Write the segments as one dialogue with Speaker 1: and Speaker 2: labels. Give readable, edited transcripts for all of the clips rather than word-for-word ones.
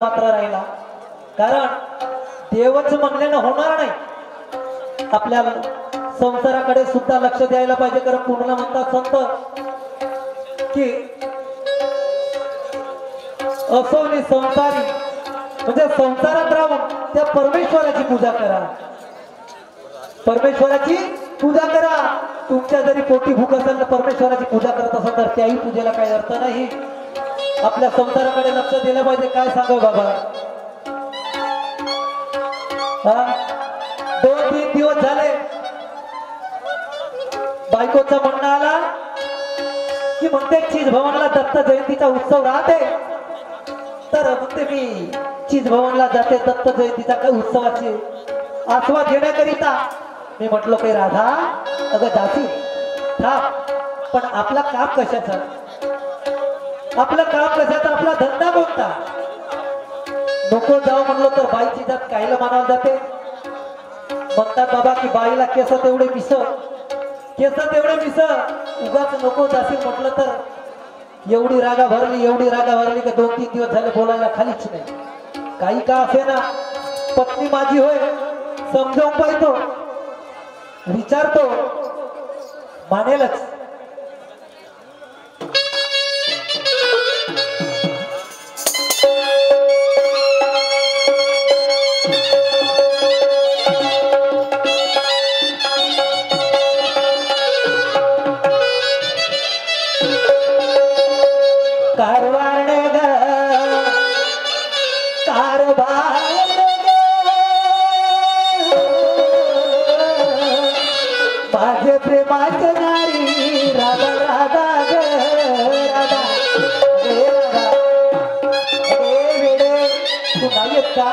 Speaker 1: मात्र राहिला, कारण देवच म्हणण्यानं होणार नाही. आपल्या संसाराकडे सुद्धा लक्ष द्यायला पाहिजे. कारण पूर्ण म्हणतात संत की असोनी संसारी, म्हणजे संसारात राहून त्या परमेश्वराची पूजा करा. परमेश्वराची पूजा करा. तुमच्या जरी पोटी भूक असेल तर परमेश्वराची पूजा करत असाल तर त्याही पूजेला काही अर्थ नाही. आपल्या संसाराकडे लक्ष दिलं पाहिजे. काय सांगू बाबा, 2-3 दिवस झाले बायकोचा म्हणणं आला की म्हणते चीज भवनला दत्त जयंतीचा उत्सव राहते, तर म्हणते मी चीज भवनला जाते दत्त जयंतीचा काही उत्सवाची आस्वाद घेण्याकरिता. मी म्हटलो काही राधा, अगं जाती थांब, पण आपला काम कशाचा, आपलं काम कशाचा, आपला धंदा कोणता. नको जाऊ म्हणलो तर बाईची जात कायला मानावं जाते. म्हणतात बाबा की बाईला केस तेवढे मिस, केस तेवढे मिस, उगाच नको जाशील म्हटलं तर एवढी रागा भरली, एवढी रागा भरली की 2-3 दिवस झाले बोलायला खालीच नाही. काही का असे ना, पत्नी माझी होय, समजावून पाहतो, विचारतो, मानेलच. माझे प्रेमाचे नारी राधा राधा ग राधा, तू नाही येत का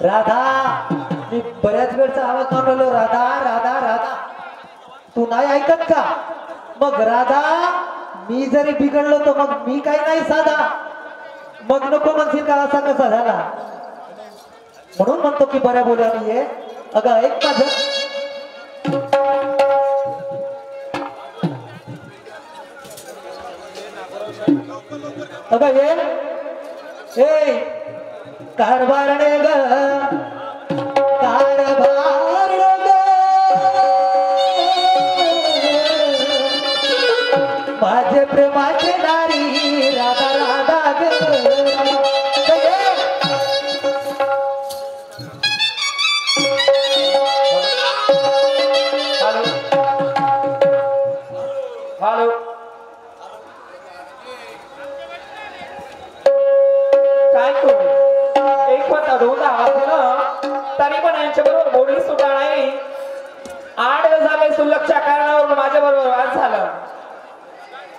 Speaker 1: राधा? मी बऱ्याच वेळचा आवाज मानवलो, राधा राधा राधा, तू नाही ऐकत का? मग राधा, मी जरी बिघडलो तर मग मी काही नाही साधा, मग नको म्हणशील का असा कसा झाला. म्हणून म्हणतो की बऱ्या बोलानी ये. अगं ऐक माझं, अगं ये कारभारणे ग कारभारणे ग, माझे प्रेमाचे नारी राधा राधा ग.
Speaker 2: हॅलो, काय करू, एक पत्ता दोनदा आवाज दिला तरी पण यांच्या बरोबर बोलणी सुद्धा नाही. 8 दिवस झाले सुलक्षच्या कारणावरून माझ्या बरोबर वाद झाला,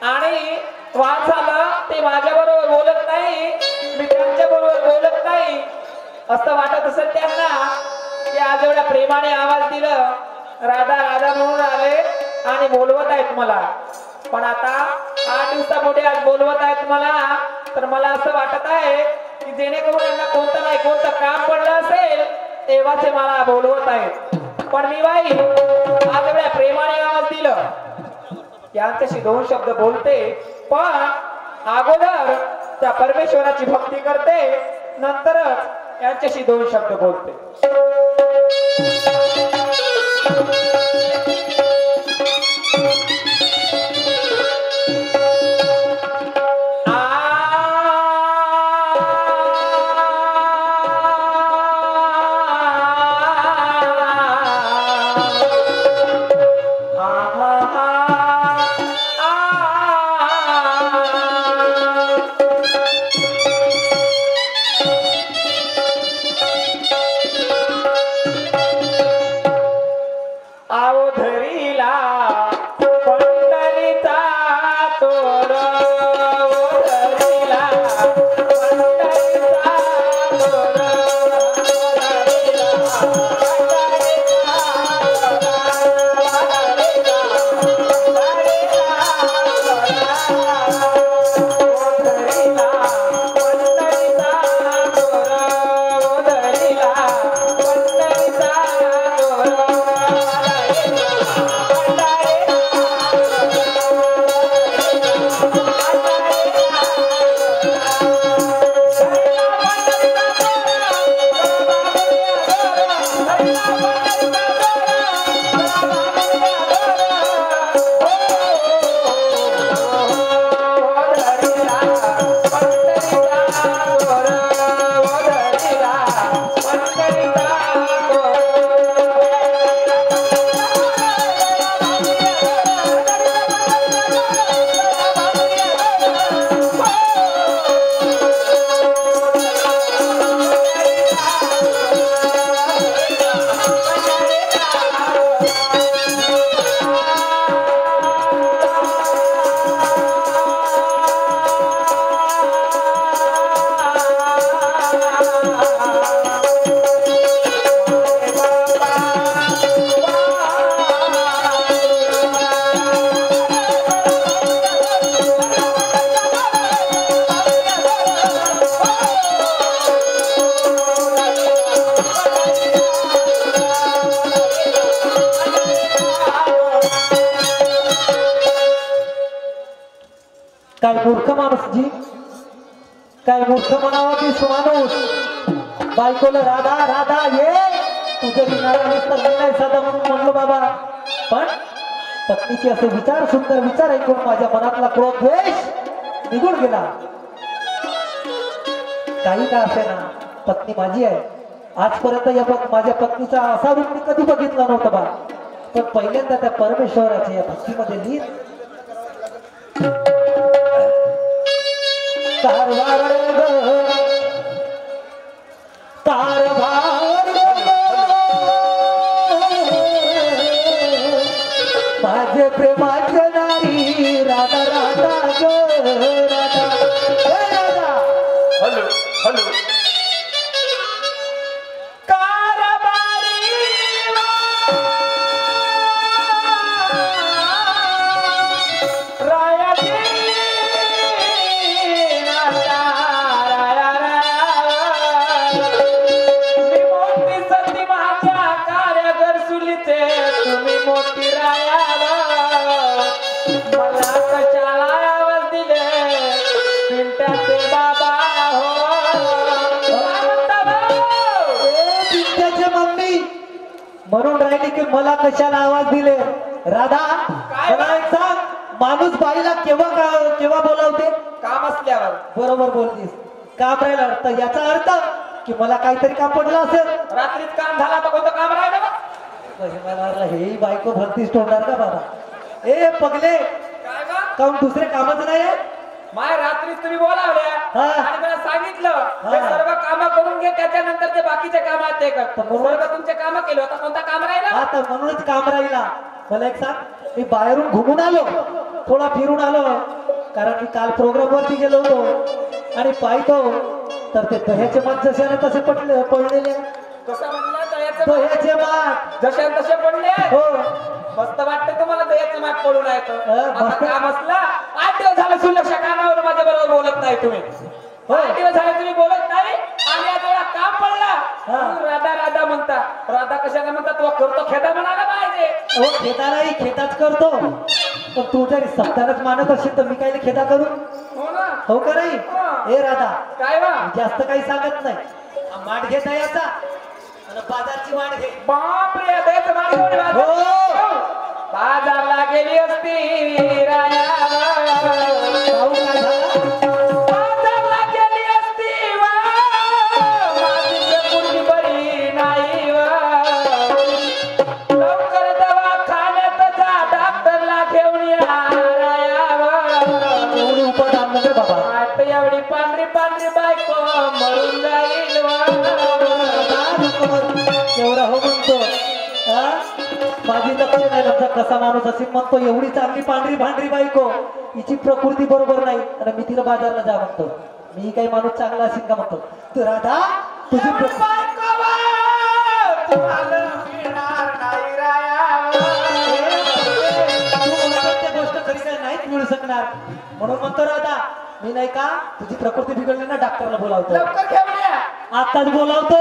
Speaker 2: आणि वाद झाला ते माझ्या बरोबर बोलत नाही, मी त्यांच्या बरोबर बोलत नाही. असं वाटत असेल त्यांना की आज एवढ्या प्रेमाने आवाज दिलं, राधा राधा म्हणून आले आणि बोलवत आहेत मला. पण आता 8 दिवसापुढे आज बोलवत आहेत मला, तर मला असं वाटत आहे की जेणेकरून यांना कोणतं नाही कोणतं काम पडलं असेल तेव्हा ते मला बोलवत आहेत. पण मी बाई आज एवढ्या प्रेमाने आवाज दिलं, यांच्याशी 2 शब्द बोलते, पण अगोदर त्या परमेश्वराची भक्ती करते, नंतरच यांच्याशी 2 शब्द बोलते. गोर वदनीला पंकरिता
Speaker 1: काय मूर्ख माणूस जी, काय मूर्ख म्हणावा की माणूस. बायकोला राधा राधा ये तुझ्या विनारा नाही साधा म्हणून म्हणलो बाबा. पण पत्नीचे असे विचार, सुंदर विचार ऐकून माझ्या मनातला क्रोध द्वेष निघून गेला. काही का असे ना, पत्नी माझी आहे. आजपर्यंत या माझ्या पत्नीचा असा रूप मी कधी बघितला नव्हता बा. पण पहिल्यांदा त्या परमेश्वराच्या या भक्तीमध्ये लीन. कारभार कारभार माझे प्रेमाचे नारी राधा राधा ग राधा राधा.
Speaker 2: हॅलो हॅलो
Speaker 1: म्हणून राहिली की मला कशाला आवाज दिले. राधा मला एक सांग, माणूस बाईला केव्हा बोलावते?
Speaker 2: काम असल्यावर.
Speaker 1: बरोबर बोलतीस. काम राहिलं तर याचा अर्थ की मला काहीतरी काम पडलं असेल.
Speaker 2: रात्रीत काम झाला तर कोणतं काम राहिलं?
Speaker 1: मला हे बायको भरतीच तोडणार का बाबा? ए पगले,
Speaker 2: काय ग?
Speaker 1: काऊन दुसरे कामच नाही?
Speaker 2: माय रात्रीच तुम्ही बोलावल्या आणि मला सांगितलं हे सर्व काम करून घे, त्याच्यानंतर ते बाकीचे काम आहेत ते कर. सर्व तुमचे काम केले, आता कोणता काम राहिला?
Speaker 1: आता म्हणूनच काम राहिला. मला एक सांग, मी बाहेरून घुमून आलो, थोडा फिरून आलो, कारण मी काल प्रोग्राम वरती गेलो होतो आणि पाहतो तर ते दह्याचे माठ जशाने तसे पडलेले.
Speaker 2: कसं म्हणलं?
Speaker 1: दह्याचे माठ
Speaker 2: जशा तसे पडले.
Speaker 1: हो.
Speaker 2: मस्त वाटतं तुम्हाला दह्याचे माठ पडून आहे तर काम असला. 8 दिवस झाले सुलक्ष कानावर माझ्या बरोबर बोलत नाही तुम्ही. 8 दिवस झाले तुम्ही बोलत नाही आणि आता एवढा काम पडला राधा राधा म्हणता. राधा कशाला म्हणतात? तो करतो खेदा म्हणाला पाहिजे.
Speaker 1: हो खेदा नाही, खेदाच करतो. पण तू जरी शब्दानच मानत असेल तर मी काही खेदा करू?
Speaker 2: हो ना.
Speaker 1: हो का नाही? हे राधा
Speaker 2: काय वा
Speaker 1: जास्त काही सांगत नाही. माठ घे दह्याचा आणि बाजारची माठ घे.
Speaker 2: बापरे, दह्याचं माठ घेऊन बाजारला गेली असती राया.
Speaker 1: काय झालं?
Speaker 2: बाजारला गेली असती वा, माझी मुलगी बरी नाही वा. लवकर दवाखान्यात जा, डॉक्टरला घेऊन या राया वा.
Speaker 1: एवढी उपट आणलं रे बाबा.
Speaker 2: आता एवढी पांढरी पांढरी बायको मरून जाईल वा.
Speaker 1: एवढा हो म्हणतो माझी लक्ष नाही लक्षात कसा माणूस असेल म्हणतो. एवढी चांगली पांढरी भांढरी बायको, हिची प्रकृती बरोबर नाही आणि मी तिला बाजारला जा म्हणतो. मी काही माणूस चांगला असेल का म्हणतो. तू राधा तुझी गोष्ट खरी काय नाहीच मिळू शकणार. म्हणून म्हणतो राधा मी नाही का तुझी प्रकृती बिघडली ना, डॉक्टरला बोलावतो.
Speaker 2: लवकर घेऊन या.
Speaker 1: आताच बोलावतो.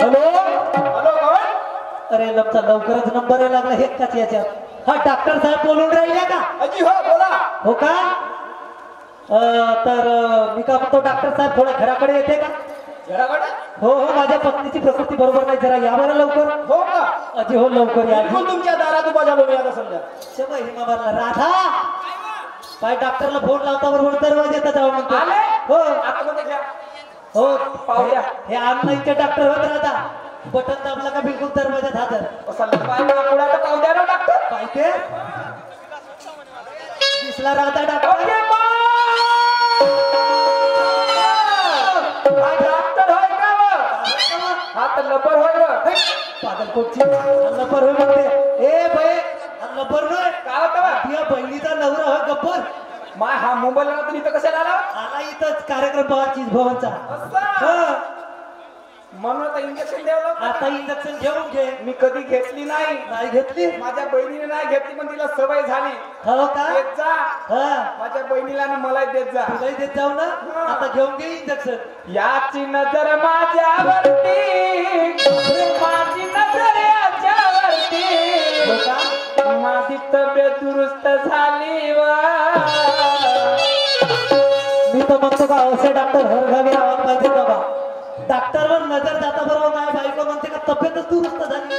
Speaker 1: हॅलो
Speaker 2: हॅलो कोण?
Speaker 1: अरे लमचा लवकरच नंबर लागला हे काच याच्यात. हा डॉक्टर साहेब बोलून राहिले का?
Speaker 2: अजी हो बोला.
Speaker 1: हो का? तर मी का म्हणतो डॉक्टर साहेब थोडा घराकडे येते का?
Speaker 2: घराकडे?
Speaker 1: हो हो माझ्या पत्नीची प्रकृती बरोबर नाही, जरा या बरं लवकर.
Speaker 2: हो का?
Speaker 1: अजी हो लवकर या.
Speaker 2: बिलकुल तुमच्या दारात उभा झालो मी आता समजा.
Speaker 1: शबा हिमाबाला राधा काय डॉक्टरला फोन लावता बरोबर दरवाजा जाऊ म्हणतो
Speaker 2: आले
Speaker 1: हो
Speaker 2: आतमध्ये घ्या
Speaker 1: हो
Speaker 2: पाहूया.
Speaker 1: हे ऑनलाईनचे डॉक्टर होत राहता बटन दाबला का बिलकुल दरवाजात हजर
Speaker 2: असा लंबाई पुढे तर पाहू द्या ना डॉक्टर.
Speaker 1: काय ते दिसला राहता डॉक्टर
Speaker 2: ओके हा डॉक्टर होय का व? हा तर लपर होय व.
Speaker 1: पागलकोटची लपर होय म्हणते ए बे लपर नाही
Speaker 2: काय होतं बा?
Speaker 1: या बहिणीचा नवरा होय गप्पर
Speaker 2: माय हा मोबाईल ला तुम्ही इथं कशाला आला
Speaker 1: आला इथंच कार्यक्रम बघा चीज भवनचा
Speaker 2: असं? म्हणून आता इंजेक्शन द्यावं लागतं.
Speaker 1: आता इंजेक्शन घेऊन घे
Speaker 2: मी कधी घेतली नाही.
Speaker 1: नाही घेतली
Speaker 2: माझ्या बहिणीने नाही घेतली पण तिला सवय झाली.
Speaker 1: हो का
Speaker 2: देत जा
Speaker 1: हा
Speaker 2: माझ्या बहिणीला आणि मला देत जा.
Speaker 1: तुलाही देत जाऊ ना आता घेऊन घे इंजेक्शन
Speaker 2: याची नजर माझ्यावरती माझी नजर याच्यावरती
Speaker 1: हो का
Speaker 2: माझी तब्येत दुरुस्त झाली व
Speaker 1: मी तर म्हणतो का असे डॉक्टर हरघावी राहायला पाहिजे बाबा डॉक्टरवर नजर जाता बरोबर काय बायको म्हणते का तब्येतच दुरुस्त झाली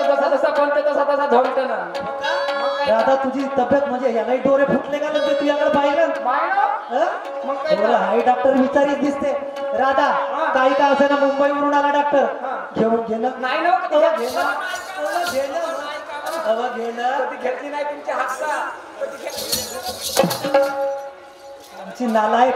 Speaker 2: जसा जसा कोणते तसा तसा धमते ना.
Speaker 1: दादा तुझी तब्येत म्हणजे यालाही डोरे फुटले का नंतर तुझ्याकडे पाहिलं
Speaker 2: मग काय तर?
Speaker 1: हाय डॉक्टर विचारीत दिसते राधा काही का असे ना मुंबईवरून आला डॉक्टर घेऊन घेणं
Speaker 2: नाही ना कधी
Speaker 1: घेणं
Speaker 2: घेतली
Speaker 1: घेणं
Speaker 2: कधी घेतली नाही तुमच्या हातचा कधी घेतली
Speaker 1: आमची नालायक